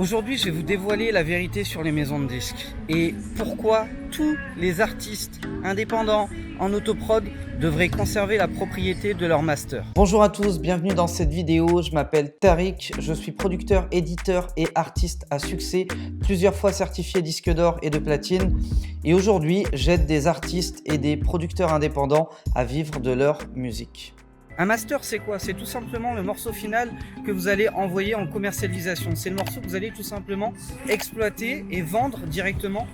Aujourd'hui, je vais vous dévoiler la vérité sur les maisons de disques et pourquoi tous les artistes indépendants en autoprod devraient conserver la propriété de leur master. Bonjour à tous, bienvenue dans cette vidéo. Je m'appelle Tariq, je suis producteur, éditeur et artiste à succès, plusieurs fois certifié disque d'or et de platine. Et aujourd'hui, j'aide des artistes et des producteurs indépendants à vivre de leur musique. Un master, c'est quoi? C'est tout simplement le morceau final que vous allez envoyer en commercialisation. C'est le morceau que vous allez tout simplement exploiter et vendre directement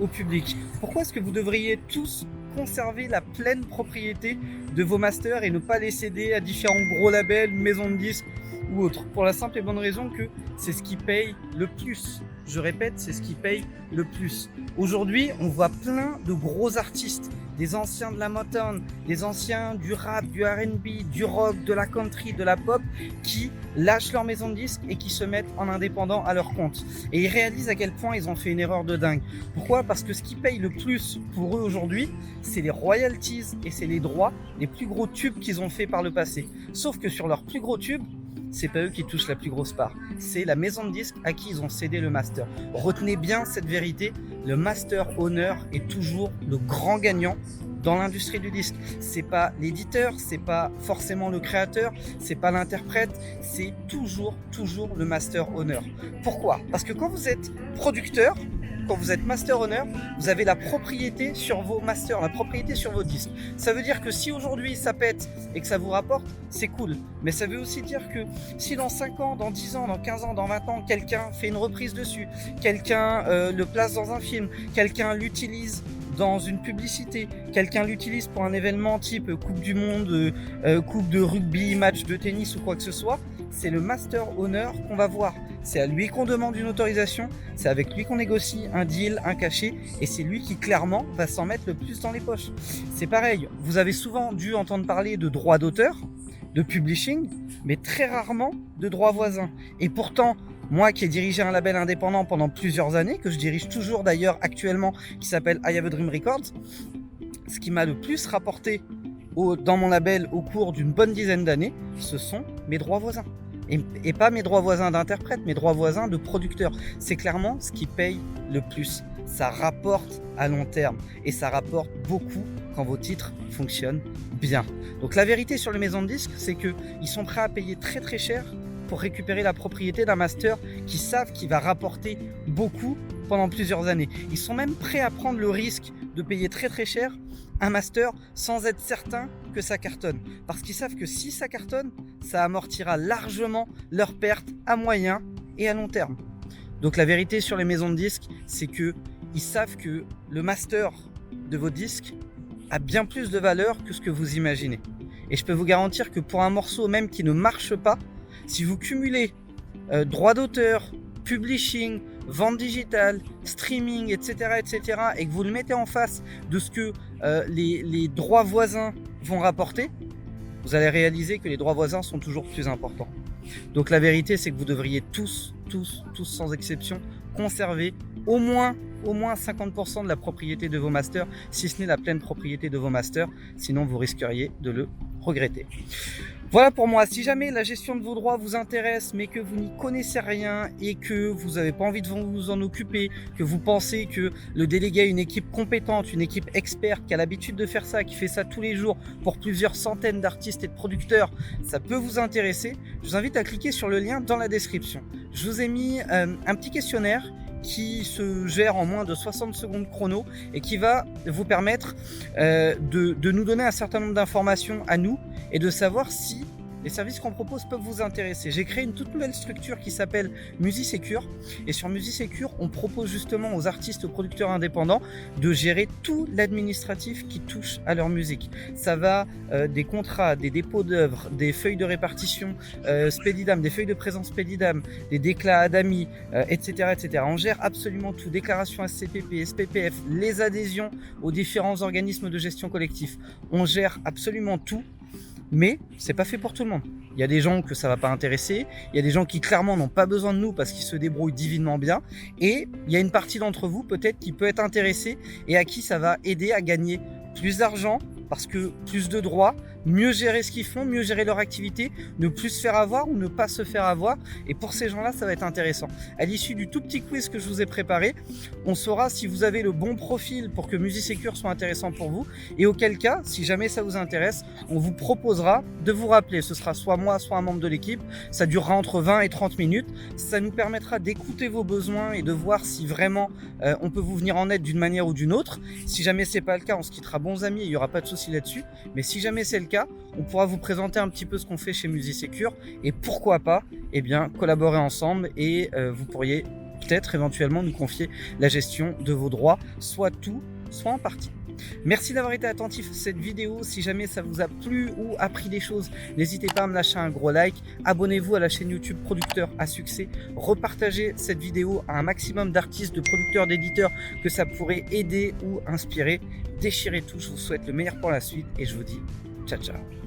au public. Pourquoi est-ce que vous devriez tous conserver la pleine propriété de vos masters et ne pas les céder à différents gros labels, maisons de disques ou autres? Pour la simple et bonne raison que c'est ce qui paye le plus. Je répète, c'est ce qui paye le plus. Aujourd'hui, on voit plein de gros artistes, des anciens de la Motown, des anciens du rap, du R&B, du rock, de la country, de la pop, qui lâchent leur maison de disques et qui se mettent en indépendant à leur compte. Et ils réalisent à quel point ils ont fait une erreur de dingue. Pourquoi? Parce que ce qui paye le plus pour eux aujourd'hui, c'est les royalties et c'est les droits, les plus gros tubes qu'ils ont fait par le passé. Sauf que sur leurs plus gros tubes, c'est pas eux qui touchent la plus grosse part. C'est la maison de disques à qui ils ont cédé le master. Retenez bien cette vérité, le master owner est toujours le grand gagnant dans l'industrie du disque. C'est pas l'éditeur, c'est pas forcément le créateur, c'est pas l'interprète, c'est toujours le master owner. Pourquoi? Parce que quand vous êtes producteur, quand vous êtes master owner, vous avez la propriété sur vos masters, la propriété sur vos disques. Ça veut dire que si aujourd'hui ça pète et que ça vous rapporte, c'est cool. Mais ça veut aussi dire que si dans 5 ans, dans 10 ans, dans 15 ans, dans 20 ans, quelqu'un fait une reprise dessus, quelqu'un le place dans un film, quelqu'un l'utilise dans une publicité, quelqu'un l'utilise pour un événement type Coupe du Monde, Coupe de rugby, match de tennis ou quoi que ce soit, c'est le master owner qu'on va voir. C'est à lui qu'on demande une autorisation, c'est avec lui qu'on négocie un deal, un cachet, et c'est lui qui clairement va s'en mettre le plus dans les poches. C'est pareil, vous avez souvent dû entendre parler de droits d'auteur, de publishing, mais très rarement de droits voisins. Et pourtant, moi qui ai dirigé un label indépendant pendant plusieurs années, que je dirige toujours d'ailleurs actuellement, qui s'appelle I Have a Dream Records, ce qui m'a le plus rapporté dans mon label au cours d'une bonne dizaine d'années, ce sont mes droits voisins. Et pas mes droits voisins d'interprète, mes droits voisins de producteur. C'est clairement ce qui paye le plus. Ça rapporte à long terme et ça rapporte beaucoup quand vos titres fonctionnent bien. Donc la vérité sur les maisons de disques, c'est qu'ils sont prêts à payer très cher pour récupérer la propriété d'un master qu'ils savent qu'il va rapporter beaucoup pendant plusieurs années. Ils sont même prêts à prendre le risque de payer très cher un master sans être certain que ça cartonne. Parce qu'ils savent que si ça cartonne, ça amortira largement leurs pertes à moyen et à long terme. Donc la vérité sur les maisons de disques, c'est qu'ils savent que le master de vos disques a bien plus de valeur que ce que vous imaginez. Et je peux vous garantir que pour un morceau même qui ne marche pas, si vous cumulez droits d'auteur, publishing, vente digitale, streaming, etc., et que vous le mettez en face de ce que les droits voisins vont rapporter, vous allez réaliser que les droits voisins sont toujours plus importants. Donc la vérité, c'est que vous devriez tous sans exception, conserver au moins 50% de la propriété de vos masters, si ce n'est la pleine propriété de vos masters, sinon vous risqueriez de le regretter. Voilà pour moi. Si jamais la gestion de vos droits vous intéresse, mais que vous n'y connaissez rien et que vous n'avez pas envie de vous en occuper, que vous pensez que le déléguer à une équipe compétente, une équipe experte qui a l'habitude de faire ça, qui fait ça tous les jours pour plusieurs centaines d'artistes et de producteurs, ça peut vous intéresser, je vous invite à cliquer sur le lien dans la description. Je vous ai mis un petit questionnaire qui se gère en moins de 60 secondes chrono et qui va vous permettre de nous donner un certain nombre d'informations à nous et de savoir si les services qu'on propose peuvent vous intéresser. J'ai créé une toute nouvelle structure qui s'appelle Musicecure et sur Musicecure, on propose justement aux artistes, aux producteurs indépendants de gérer tout l'administratif qui touche à leur musique. Ça va des contrats, des dépôts d'œuvres, des feuilles de répartition Spedidam, des feuilles de présence Spedidam, des déclats ADAMI, etc. On gère absolument tout, déclaration SCPP, SPPF, les adhésions aux différents organismes de gestion collectif. On gère absolument tout. Mais c'est pas fait pour tout le monde. Il y a des gens que ça va pas intéresser, il y a des gens qui clairement n'ont pas besoin de nous parce qu'ils se débrouillent divinement bien, et il y a une partie d'entre vous peut-être qui peut être intéressée et à qui ça va aider à gagner plus d'argent parce que plus de droits, mieux gérer ce qu'ils font, mieux gérer leur activité, ne plus se faire avoir ou ne pas se faire avoir. Et pour ces gens-là, ça va être intéressant. À l'issue du tout petit quiz que je vous ai préparé, on saura si vous avez le bon profil pour que MusiSecure soit intéressant pour vous. Et auquel cas, si jamais ça vous intéresse, on vous proposera de vous rappeler. Ce sera soit moi, soit un membre de l'équipe. Ça durera entre 20 et 30 minutes. Ça nous permettra d'écouter vos besoins et de voir si vraiment on peut vous venir en aide d'une manière ou d'une autre. Si jamais c'est pas le cas, on se quittera bons amis, il n'y aura pas de souci là-dessus. Mais si jamais c'est le cas, on pourra vous présenter un petit peu ce qu'on fait chez MusiSecure et pourquoi pas, eh bien, collaborer ensemble et vous pourriez peut-être éventuellement nous confier la gestion de vos droits, soit tout, soit en partie. Merci d'avoir été attentif à cette vidéo. Si jamais ça vous a plu ou appris des choses, n'hésitez pas à me lâcher un gros like. Abonnez-vous à la chaîne YouTube Producteur à Succès. Repartagez cette vidéo à un maximum d'artistes, de producteurs, d'éditeurs que ça pourrait aider ou inspirer. Déchirez tout. Je vous souhaite le meilleur pour la suite et je vous dis ciao ciao.